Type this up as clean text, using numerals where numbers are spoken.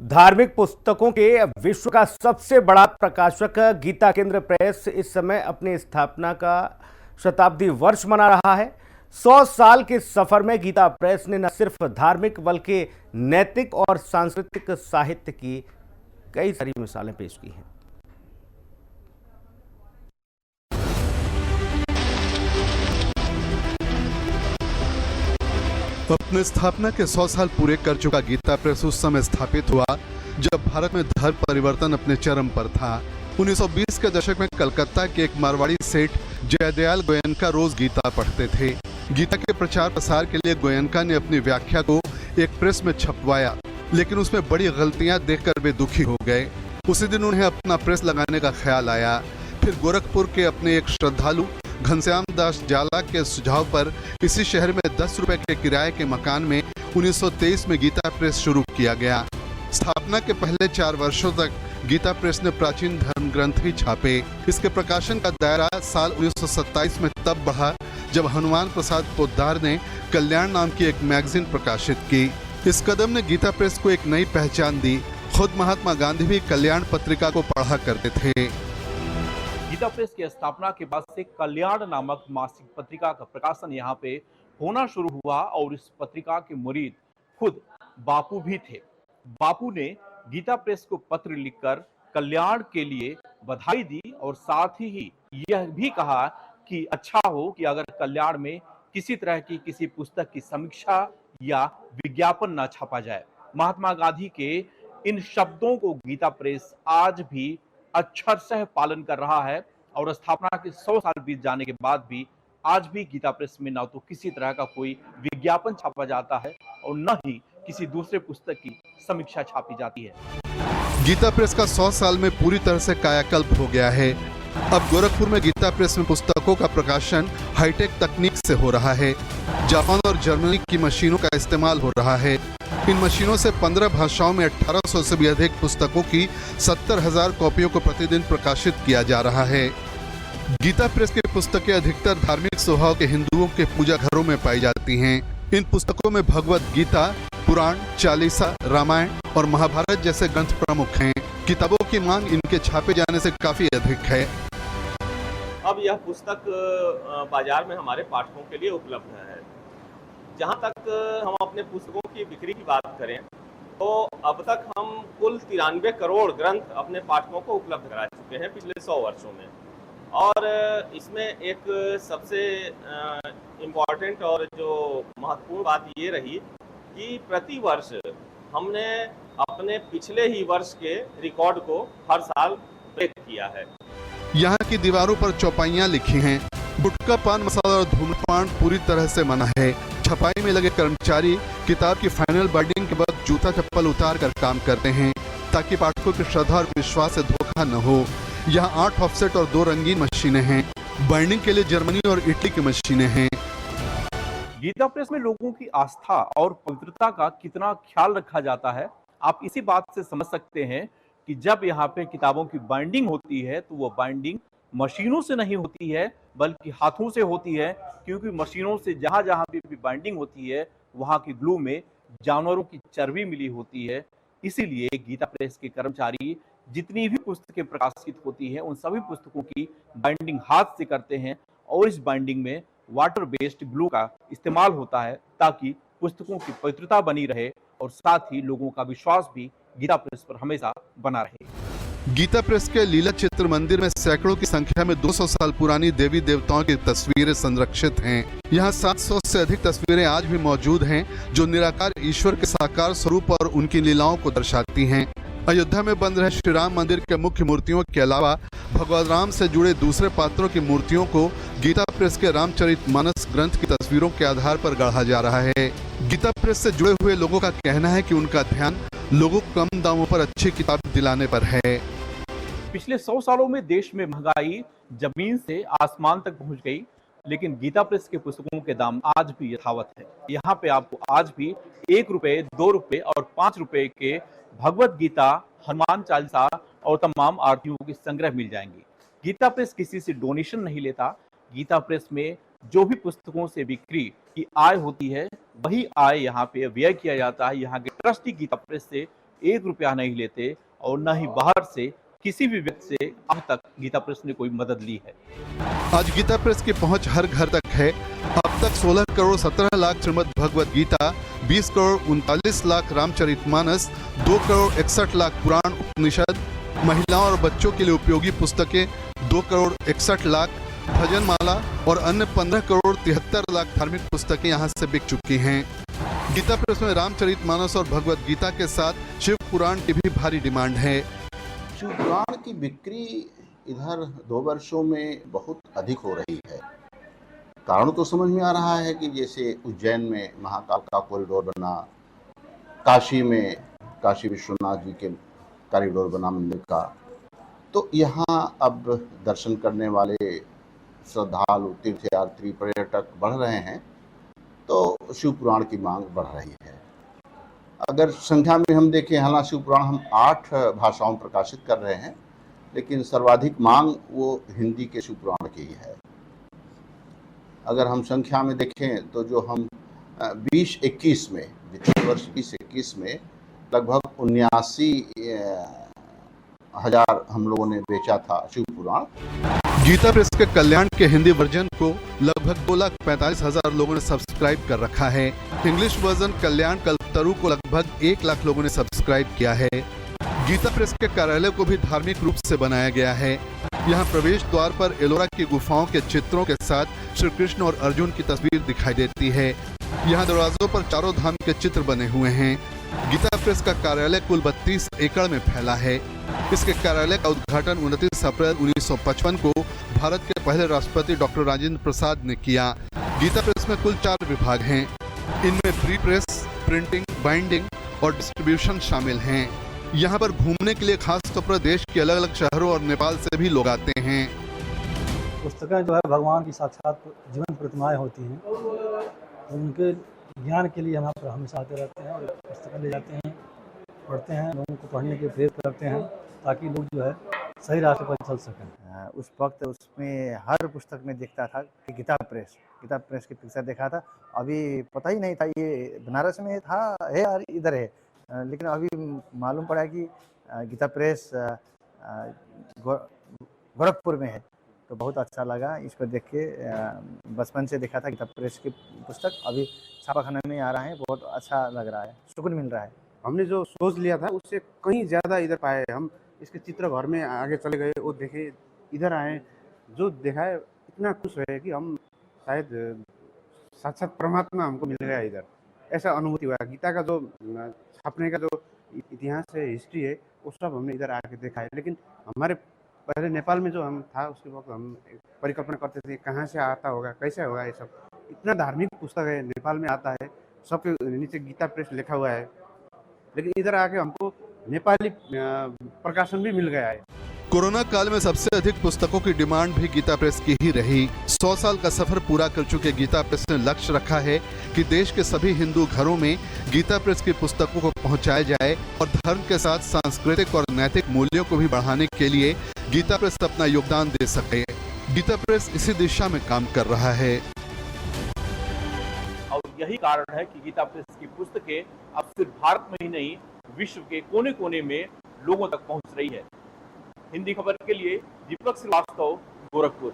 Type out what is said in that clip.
धार्मिक पुस्तकों के विश्व का सबसे बड़ा प्रकाशक गीता केंद्र प्रेस इस समय अपनी स्थापना का शताब्दी वर्ष मना रहा है। 100 साल के सफर में गीता प्रेस ने न सिर्फ धार्मिक बल्कि नैतिक और सांस्कृतिक साहित्य की कई सारी मिसालें पेश की हैं। अपने स्थापना के 100 साल पूरे कर चुका गीता प्रेस उस समय स्थापित हुआ जब भारत में धर्म परिवर्तन अपने चरम पर था। 1920 के दशक में कलकत्ता के एक मारवाड़ी सेठ जयदयाल गोयनका रोज गीता पढ़ते थे। गीता के प्रचार प्रसार के लिए गोयनका ने अपनी व्याख्या को एक प्रेस में छपवाया, लेकिन उसमें बड़ी गलतियां देखकर वे दुखी हो गए। उसी दिन उन्हें अपना प्रेस लगाने का ख्याल आया। फिर गोरखपुर के अपने एक श्रद्धालु घनश्याम दास जाला के सुझाव पर इसी शहर में 10 रुपए के किराए के मकान में 1923 में गीता प्रेस शुरू किया गया। स्थापना के पहले 4 वर्षों तक गीता प्रेस ने प्राचीन धर्म ग्रंथ ही छापे। इसके प्रकाशन का दायरा साल 1927 में तब बढ़ा जब हनुमान प्रसाद पोद्दार ने कल्याण नाम की एक मैगजीन प्रकाशित की। इस कदम ने गीता प्रेस को एक नई पहचान दी। खुद महात्मा गांधी भी कल्याण पत्रिका को पढ़ा करते थे। गीता प्रेस की स्थापना के बाद से कल्याण नामक मासिक पत्रिका का प्रकाशन यहाँ पे होना शुरू हुआ और इस पत्रिका के मुरीद खुद बापू भी थे। बापू ने गीता प्रेस को पत्र लिखकर कल्याण के लिए बधाई दी और साथ ही यह भी कहा कि अच्छा हो कि अगर कल्याण में किसी तरह की किसी पुस्तक की समीक्षा या विज्ञापन न छापा जाए। महात्मा गांधी के इन शब्दों को गीता प्रेस आज भी अक्षरशः पालन कर रहा है और स्थापना के 100 साल बीत जाने के बाद भी आज भी गीता प्रेस में न तो किसी तरह का कोई विज्ञापन छापा जाता है और न ही किसी दूसरे पुस्तक की समीक्षा छापी जाती है। गीता प्रेस का 100 साल में पूरी तरह से कायाकल्प हो गया है। अब गोरखपुर में गीता प्रेस में पुस्तकों का प्रकाशन हाईटेक तकनीक से हो रहा है। जापान और जर्मनी की मशीनों का इस्तेमाल हो रहा है। इन मशीनों से 15 भाषाओं में 1800 से भी अधिक पुस्तकों की 70,000 कॉपियों को प्रतिदिन प्रकाशित किया जा रहा है। गीता प्रेस की पुस्तकें अधिकतर धार्मिक स्वभाव के हिंदुओं के पूजा घरों में पाई जाती हैं। इन पुस्तकों में भगवत गीता, पुराण, चालीसा, रामायण और महाभारत जैसे ग्रंथ प्रमुख हैं। किताबों की मांग इनके छापे जाने से काफी अधिक है। अब यह पुस्तक बाजार में हमारे पाठकों के लिए उपलब्ध है। जहाँ तक हम अपने पुस्तकों की बिक्री की बात करें तो अब तक हम कुल 93 करोड़ ग्रंथ अपने पाठकों को उपलब्ध करा चुके हैं पिछले 100 वर्षों में। और इसमें एक सबसे इम्पॉर्टेंट और जो महत्वपूर्ण बात ये रही कि प्रति वर्ष हमने अपने पिछले ही वर्ष के रिकॉर्ड को हर साल ब्रेक किया है। यहाँ की दीवारों पर चौपाइयाँ लिखी हैं। गुटखा, पान मसाला और धूम्रपान पूरी तरह से मना है। छपाई में लगे कर्मचारी किताब की फाइनल बाइंडिंग के बाद जूता चप्पल उतार कर काम करते हैं ताकि पाठकों की श्रद्धा और विश्वास से धोखा न हो। यहाँ 8 ऑफसेट और 2 रंगीन मशीनें हैं। बाइंडिंग के लिए जर्मनी और इटली की मशीनें हैं। गीता प्रेस में लोगों की आस्था और पवित्रता का कितना ख्याल रखा जाता है आप इसी बात से समझ सकते हैं कि जब यहाँ पे किताबों की बाइंडिंग होती है तो वो बाइंडिंग मशीनों से नहीं होती है बल्कि हाथों से होती है, क्योंकि मशीनों से जहाँ जहाँ भी बाइंडिंग होती है वहाँ की ग्लू में जानवरों की चर्बी मिली होती है। इसीलिए गीता प्रेस के कर्मचारी जितनी भी पुस्तकें प्रकाशित होती हैं उन सभी पुस्तकों की बाइंडिंग हाथ से करते हैं और इस बाइंडिंग में वाटर बेस्ड ग्लू का इस्तेमाल होता है ताकि पुस्तकों की पवित्रता बनी रहे और साथ ही लोगों का विश्वास भी गीता प्रेस पर हमेशा बना रहे। गीता प्रेस के लीला चित्र मंदिर में सैकड़ों की संख्या में 200 साल पुरानी देवी देवताओं की तस्वीरें संरक्षित हैं। यहाँ 700 से अधिक तस्वीरें आज भी मौजूद हैं जो निराकार ईश्वर के साकार स्वरूप और उनकी लीलाओं को दर्शाती हैं। अयोध्या में बन रहे श्री राम मंदिर के मुख्य मूर्तियों के अलावा भगवान राम से जुड़े दूसरे पात्रों की मूर्तियों को गीता प्रेस के रामचरितमानस ग्रंथ की तस्वीरों के आधार पर गढ़ा जा रहा है। गीता प्रेस से जुड़े हुए लोगों का कहना है कि उनका ध्यान लोगों को कम दामों पर अच्छी किताब दिलाने पर है। पिछले 100 सालों में देश में महंगाई जमीन से आसमान तक पहुंच गई, लेकिन गीता प्रेस के पुस्तकों के दाम आज भी यथावत है। यहाँ पे आपको आज भी 1 रुपए, 2 रुपए और 5 रुपए के भगवत गीता, हनुमान चालीसा और तमाम आरतियों के संग्रह मिल जाएंगे। गीता प्रेस किसी से डोनेशन नहीं लेता। गीता प्रेस में जो भी पुस्तकों से बिक्री की आय होती है वही आय यहाँ पे व्यय किया जाता है। यहाँ के ट्रस्टी गीता प्रेस से 1 रुपया नहीं लेते और न ही बाहर से किसी भी व्यक्ति से अब तक गीता प्रेस ने कोई मदद ली है। आज गीता प्रेस की पहुंच हर घर तक है। अब तक 16 करोड़ 17 लाख श्रीमद् भगवत गीता, 20 करोड़ 39 लाख रामचरितमानस, 2 करोड़ 61 लाख पुराण उपनिषद, महिलाओं और बच्चों के लिए उपयोगी पुस्तकें 2 करोड़ 61 लाख, भजन माला और अन्य 15 करोड़ 73 लाख धार्मिक पुस्तकें यहां से बिक चुकी हैं। गीता प्रेस में रामचरितमानस और भगवत गीता के साथ शिव पुराण की भी भारी डिमांड है। शिव पुराण की बिक्री इधर 2 वर्षों में बहुत अधिक हो रही है। कारण तो समझ में आ रहा है कि जैसे उज्जैन में महाकाल का कॉरिडोर बना, काशी में काशी विश्वनाथ जी के कॉरिडोर बना मंदिर का, तो यहाँ अब दर्शन करने वाले श्रद्धालु, तीर्थयात्री, पर्यटक बढ़ रहे हैं, तो शिव पुराण की मांग बढ़ रही है। अगर संख्या में हम देखें, हालांकि शिव पुराण हम 8 भाषाओं में प्रकाशित कर रहे हैं, लेकिन सर्वाधिक मांग वो हिंदी के शिव पुराण की ही है। अगर हम संख्या में देखें तो जो हम 2021 में, वित्तीय वर्ष 2021 में लगभग 79,000 हम लोगों ने बेचा था शिव पुराण। गीता प्रेस के कल्याण के हिंदी वर्जन को लगभग 2,45,000 लोगों ने सब्सक्राइब कर रखा है। इंग्लिश वर्जन कल्याण कल्पतरु को लगभग 1 लाख लोगों ने सब्सक्राइब किया है। गीता प्रेस के कार्यालय को भी धार्मिक रूप से बनाया गया है। यहाँ प्रवेश द्वार पर एलोरा की गुफाओं के चित्रों के साथ श्री कृष्ण और अर्जुन की तस्वीर दिखाई देती है। यहाँ दरवाजों पर चारों धाम के चित्र बने हुए हैं। गीता प्रेस का कार्यालय कुल 32 एकड़ में फैला है। इसके कार्यालय का उद्घाटन 29 अप्रैल 1955 को भारत के पहले राष्ट्रपति डॉक्टर राजेंद्र प्रसाद ने किया। गीता प्रेस में कुल 4 विभाग हैं। इनमें प्री प्रेस, प्रिंटिंग, बाइंडिंग और डिस्ट्रीब्यूशन शामिल हैं। यहाँ पर घूमने के लिए खास तौर पर देश के अलग अलग शहरों और नेपाल से भी लोग आते हैं। पुस्तकें जो है भगवान की साक्षात जीवन प्रतिमाएं होती हैं, तो उनके ज्ञान के लिए हम यहाँ पर हमेशा आते रहते हैं और पुस्तकें ले जाते हैं, पढ़ते हैं, लोगों को पढ़ने के प्रेरित करते हैं ताकि लोग जो है सही रास्ते पर चल सकें। उस वक्त उसमें हर पुस्तक में दिखता था कि गीता प्रेस की पिक्चर देखा था। अभी पता ही नहीं था ये बनारस में था है और इधर है, लेकिन अभी मालूम पड़ा कि गीता प्रेस गोरखपुर में है, तो बहुत अच्छा लगा इसको देख के। बचपन से देखा था गीता प्रेस की पुस्तक, अभी छापाखाना में आ रहा है, बहुत अच्छा लग रहा है, सुकून मिल रहा है। हमने जो सोच लिया था उससे कहीं ज़्यादा इधर पाए हम। इसके चित्र घर में आगे चले गए, वो देखे, इधर आए, जो देखा है इतना खुश हुए कि हम शायद साक्षात परमात्मा हमको मिल गया इधर, ऐसा अनुभूति हुआ। गीता का जो छापने का जो इतिहास है, हिस्ट्री है, वो सब हमने इधर आके देखा है। लेकिन हमारे पहले नेपाल में जो हम था उसके वक्त हम परिकल्पना करते थे कहाँ से आता होगा, कैसे होगा ये सब। इतना धार्मिक पुस्तक है, नेपाल में आता है, सबके नीचे गीता प्रेस लिखा हुआ है, लेकिन इधर आके हमको नेपाली प्रकाशन भी मिल गया है। कोरोना काल में सबसे अधिक पुस्तकों की डिमांड भी गीता प्रेस की ही रही। 100 साल का सफर पूरा कर चुके गीता प्रेस ने लक्ष्य रखा है कि देश के सभी हिंदू घरों में गीता प्रेस की पुस्तकों को पहुंचाया जाए और धर्म के साथ सांस्कृतिक और नैतिक मूल्यों को भी बढ़ाने के लिए गीता प्रेस अपना योगदान दे सके। गीता प्रेस इसी दिशा में काम कर रहा है। और यही कारण है कि गीता प्रेस की पुस्तकें अब सिर्फ भारत में ही नहीं, विश्व के कोने कोने में लोगों तक पहुंच रही है। हिंदी खबर के लिए दीपक श्रीवास्तव, गोरखपुर।